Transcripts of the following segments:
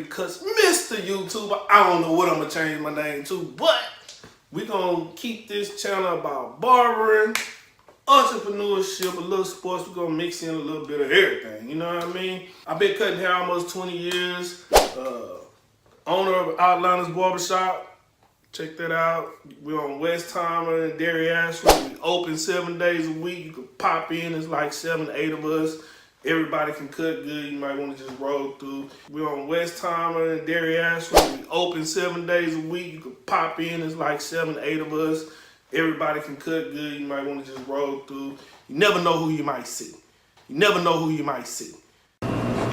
ClassicCuts, Mr. YouTuber. I don't know what I'm gonna change my name to, but we gonna keep this channel about barbering, entrepreneurship, a little sports. We're gonna mix in a little bit of everything, you know what I mean? I've been cutting hair almost 20 years. Owner of Outliner's Barbershop. Check that out. We're on Westheimer and Dairy Ashland. We open 7 days a week. You can pop in. It's like 7, 8 of us. Everybody can cut good. You might want to just roll through. We're on Westheimer and Dairy Ashland. We open 7 days a week. You can pop in. It's like 7, 8 of us. Everybody can cut good. You might want to just roll through. You never know who you might see. You never know who you might see.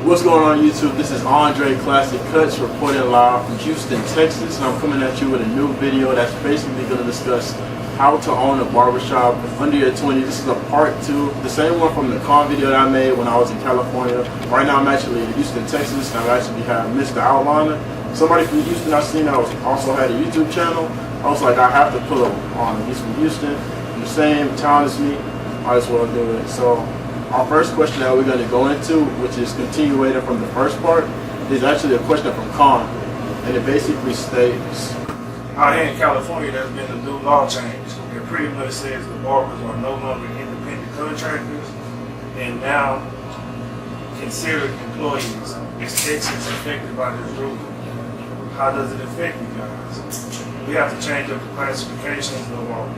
What's going on YouTube? This is Andre Classic Cuts reporting live from Houston, Texas, and I'm coming at you with a new video that's basically going to discuss how to own a barbershop under your 20. This is a part 2, the same one from the con video that I made when I was in California. Right now I'm actually in Houston, Texas, and I actually have Mr.Outliner. Somebody from Houston I seen that also had a YouTube channel. I was like, I have to pull up on. He's from Houston, in the same town as me, might as well do it. So our first question that we're going to go into, which is continuated from the first part, is actually a question from Con, and it basically states, out here in California, there's been a new law change. It pretty much says the barbers are no longer independent contractors and now considered employees. Is Texas affected by this rule? How does it affect you guys? We have to change up the classifications of our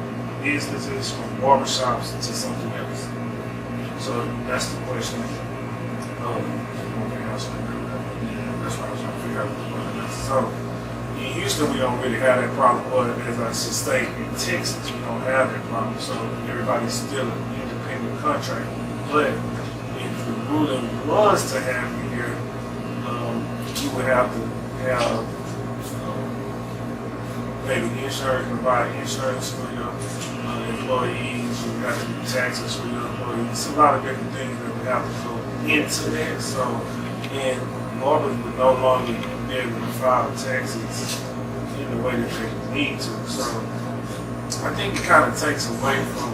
businesses from barbershops to something else. So that's the question. That's what I was trying to figure out. So in Houston, we don't really have that problem, but as I should state, in Texas, we don't have that problem. So everybody's still an independent contractor. But if the ruling was to have you here, you would have to have maybe insurance, provide insurance for your employees. You have to do taxes for your employees. It's a lot of different things that would have to go into that. So, and barbers would no longer be able to file taxes in the way that they need to. So, I think it kind of takes away from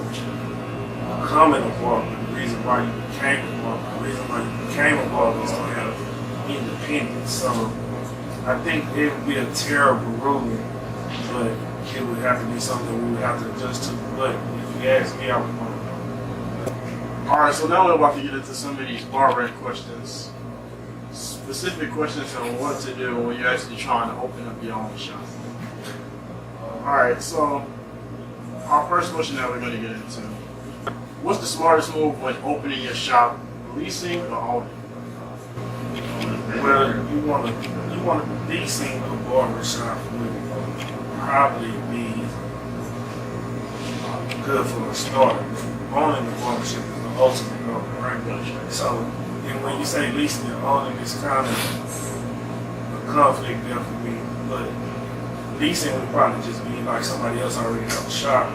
becoming a barber. The reason why you became a barber, the reason why you became a barber is to have independence. So, I think it would be a terrible ruling, but it would have to be something we would have to adjust to. But if you ask me, I would want to know. Alright, so now we're about to get into some of these barbering questions. Specific questions on what to do when you're actually trying to open up your own shop. Alright, so our first question that we're going to get into. What's the smartest move when opening your shop, leasing or owning? Well, you want to leasing a barbershop would probably be good for a start. Owning the barbershop is the ultimate goal, right? So, and when you say leasing and owning, it's kind of a conflict there for me. But leasing would probably just be like somebody else already have a shop.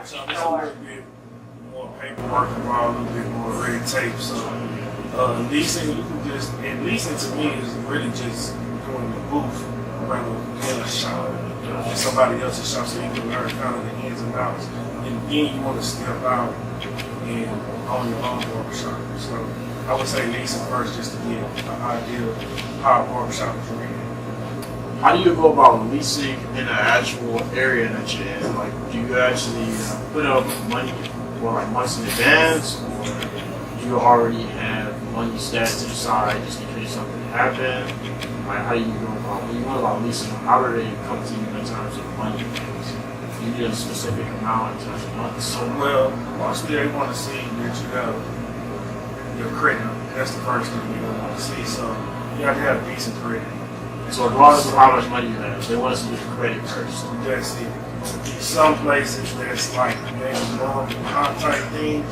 It's a little bit more paperwork involved, a little bit more red tape. So leasing, you can just, and leasing to me is really just doing the booth in a shop, in somebody else's shop, so you can learn kind of the ins and outs. And then you want to step out and own your own barbershop. So I would say leasing first, just to get an idea of how a barbershop is ran. How do you go about leasing in the actual area that you're in? Like, do you actually put up money for like months in advance, or do you already have money stashed to the side just in case something happened? Like, how do you go about, when you want about leasing, how do they come to you in terms of money? Do you get a specific amount in terms of months? Well, mostly they want to see that you have your credit. That's the first thing they want to see. So you have to have decent credit. So regardless of how much money you have, they want to see your credit first. That's it. Some places that's like maybe normal type things,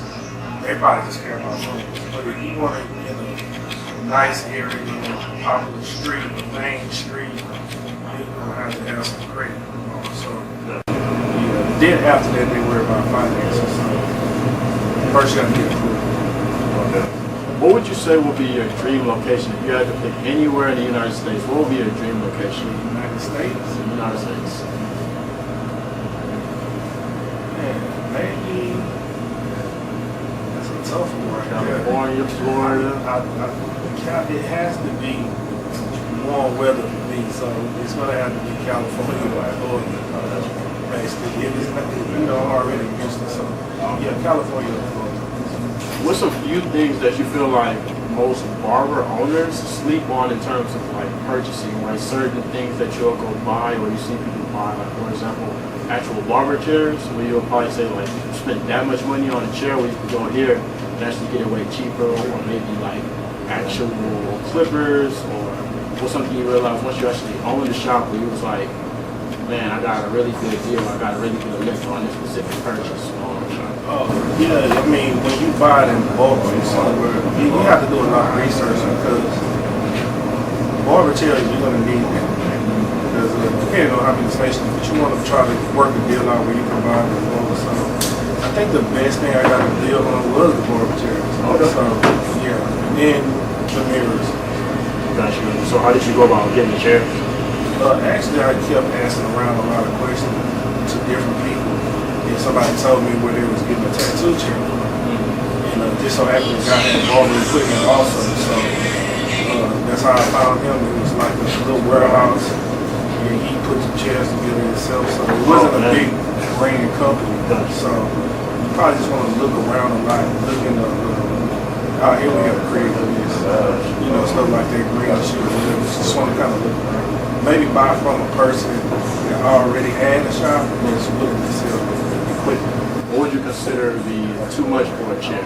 they probably just care about money. But if you want to be in a nice area, a popular street, a main street, you're gonna have to have some credit. So yeah. Then after that, they worry about finances. So first you have to get approved. Okay. What would you say would be your dream location? If you had to pick anywhere in the United States, what would be your dream location? The United States? The United States. Man, maybe that's a tough one right there. California, Florida. It has to be warm weather for me, so it's gonna have to be California or basically. If it's not, I'm already used to, so yeah, California or Florida. What's a few things that you feel like most barber owners sleep on in terms of like purchasing, like certain things that you'll go buy or you see people buy, like for example, actual barber chairs, where you'll probably say like you spent that much money on a chair where you can go here and actually get it way cheaper, or maybe like actual clippers, or what's something you realize once you actually own the shop where you was like, man, I got a really good deal, I got a really good lift on this specific purchase. Oh, yeah, I mean, when you buy it in bulk from somewhere, you have to do a lot of research because barber chairs, you're going to need them. Because depending on how many stations, but you want to try to work a deal out where you can buy them bulk. So I think the best thing I got a deal on was the barber chairs. Okay. So, yeah, and then the mirrors. Gotcha. So how did you go about getting the chair? Actually, I kept asking around a lot of questions to different people. And somebody told me where they was getting a tattoo chair from. And just so happened the guy had barber equipment also. So that's how I found him. It was like a little warehouse. And he put the chairs together himself. So it wasn't a big brand company. So you probably just want to look around a lot. Look in the, out here we have creativeness. Stuff like that, green shit. Just want to kind of look around. Maybe buy from a person that already had a shop and is willing to sell equipment. What would you consider to be too much for a chair?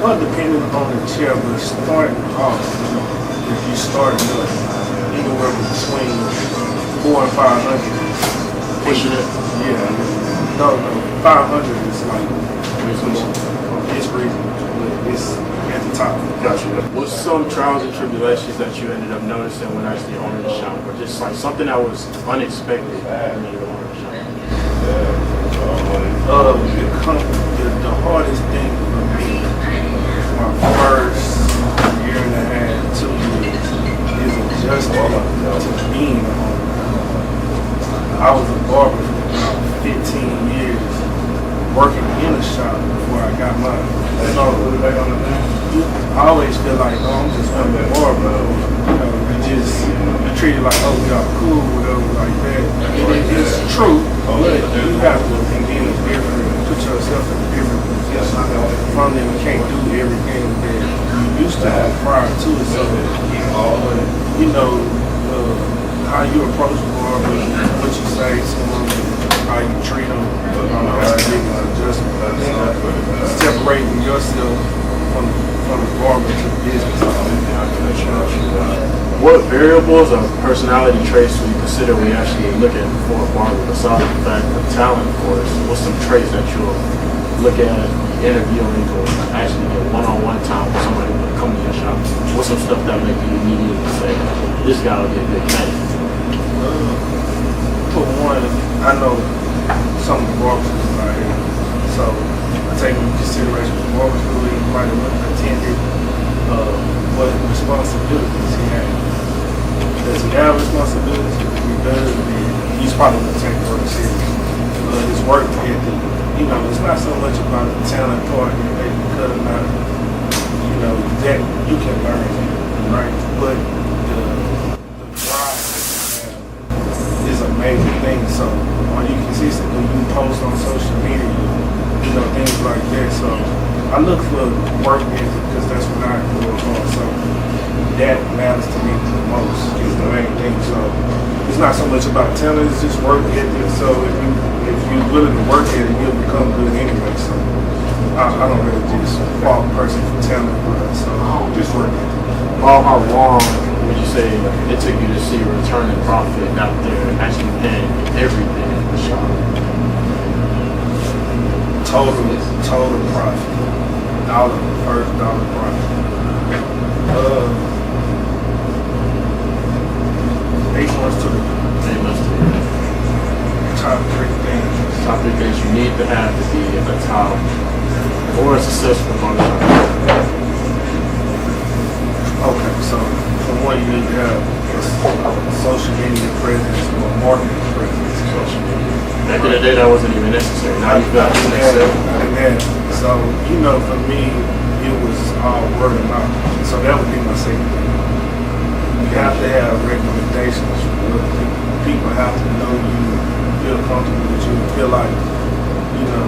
Well, depending on the chair, but starting off, if you start anywhere between 400 and 500, Pushing it? Yeah. No, 500 is like it's reasonable. It's at the top. Gotcha. What's some trials and tribulations that you ended up noticing when actually owning the shop, or just like something that was unexpected when you owned the shop? The hardest thing for me, my first year and a half, 2 years, is adjusting to being a home. I was a barber for about 15 years, working in a shop before I got mine. I always feel like, I'm just one barber. You treat it like, y'all cool, whatever, like that. It's true, but you have to be in a different, put yourself in a different position. From them, you can't do everything that you used to have prior to it. So, how you approach the barber, what you say to them, how you treat them, that's a big adjustment. Separating yourself from the barber to the business. What variables of personality traits do you consider when you're actually looking for a barber besides the fact of talent, of course? What's some traits that you'll look at interviewing or actually get one-on-one time with somebody when they come to your shop? What's some stuff that make you immediately say, this guy will be a good candidate? For one, I know some of the barbers out here, so I take into consideration the barber school he might have attended, what responsibilities he has. Does he have responsibilities? If he does, then he's probably going to take work serious. His work ethic, it's not so much about the talent part that they can cut him out. That you can learn, right? But the drive that you have is a major thing. So are you consistently you post on social media, things like that. So I look for work ethic because that's what I do on. So that matters to me the most, is the main thing. So it's not so much about talent, it's just work ethic. So if you're willing to work at it, you'll become good anyway. So I don't really just fault a person for talent, but so just work ethic. About how long would you say it took you to see a return in profit out there actually paying everything in the shop? Total profit. First dollar profit. 8 months to the 8 months to the top 3 things. Top 3 things you need to have to be at the top or a successful barbershop. Okay, so for one, you need to have a social media presence or marketing presence. Social media. Back in the day, that wasn't even necessary. Now you've got it. So, for me, it was all word of mouth. So that would be my second thing. You have to have recommendations from other people. People have to know you, feel comfortable with you, feel like, you know,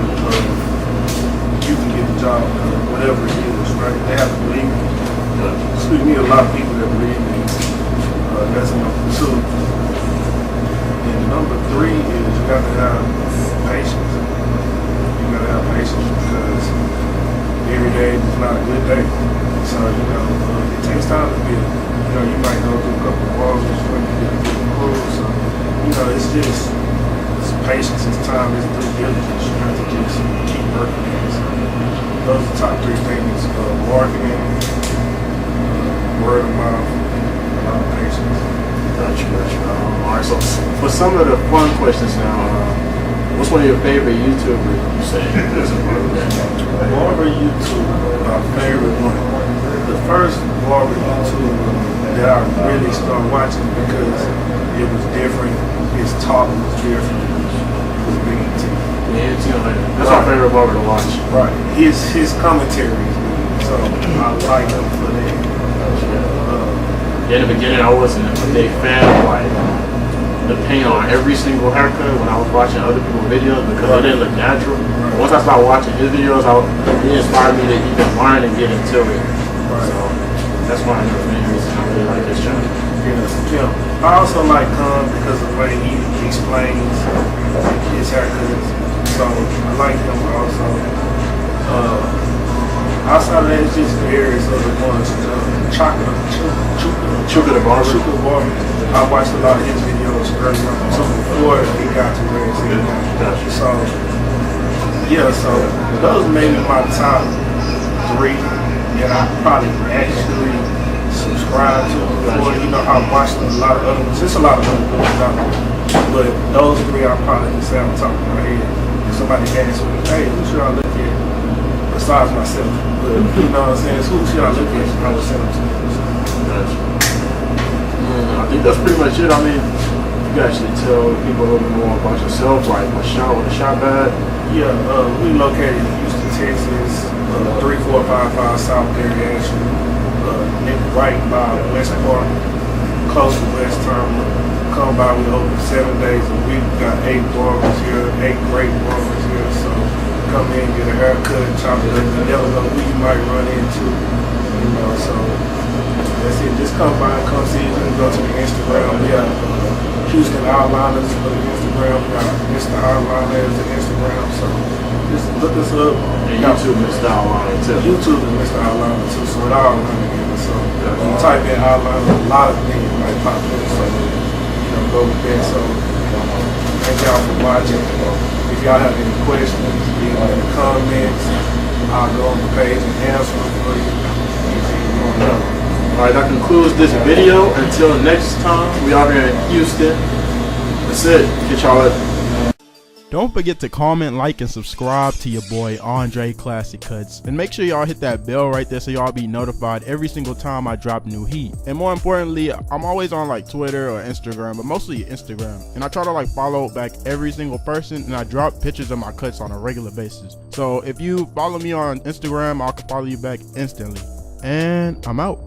you can get the job done, whatever it is, right? They have to believe in you. So you need a lot of people that believe in you. That's number 2. And number 3 is you got to have patience. You got to have patience because every day is not a good day. So, you know, it takes time to build. You know, you might go through a couple of walls before you get a good improve. So, you know, it's patience, it's time, it's due diligence. You have to just keep working at it. So, those are the top 3 things: marketing, word of mouth, and a lot of patience. Gotcha. All right, so for some of the fun questions now, what's one of your favorite YouTubers you say? Barber YouTuber, my favorite one. The first barber YouTuber that I really started watching because it was different, his talk was different, was BET. That's my favorite barber to watch. Right. His commentary is good, so I like him for that. In the beginning, I wasn't a big fan of like the paint on every single haircut when I was watching other people's videos because it didn't look natural. But once I started watching his videos, it inspired me to even learn and get into it. So that's one of the main reasons I really like this channel. Yeah. I also like Khan because of the way he explains his haircuts. So I like him also. Outside of that, it's just various other ones. Chuka the Barber. I watched a lot of his videos early on, so before he got to where he's at now. So, yeah, so those may be my top 3 that I probably actually subscribe to before. You know, I watched a lot of other ones. There's a lot of other ones out there. But those 3 I probably can say on top of my head. If somebody asks me, hey, who should I look at besides myself? But, you know what I'm saying? Who should I look at? I would send them to me. I think that's pretty much it. I mean, you can actually tell people a little bit more about yourself, like what shop at. Yeah, we located in Houston, Texas, 3455 South Perry Avenue, right by West Park, close to West Terminal. Come by, we open 7 days a week. We got 8 barbers here, 8 great barbers here. So come in, get a haircut, chop it up. You never know who you might run into. You know, so that's it. Just come by, come see. You can go to the Instagram. We have Houston Outliners for the Instagram. We got Mr.Outliner as the Instagram. So just look us up. And YouTube Mr.Outliner too. YouTube is Mr.Outliner too. So it all run together. So when you type in Outliner, a lot of things might pop up. So go with that. So thank y'all for watching. If y'all have any questions, leave them in the comments. I'll go on the page and answer them for you. Alright, that concludes this video. Until next time, we are here in Houston. That's it. Catch y'all later. Don't forget to comment, like, and subscribe to your boy Andre Classic Cuts, and make sure y'all hit that bell right there so y'all be notified every single time I drop new heat. And more importantly, I'm always on like Twitter or Instagram, but mostly Instagram, and I try to like follow back every single person, and I drop pictures of my cuts on a regular basis. So if you follow me on Instagram, I can follow you back instantly. And I'm out.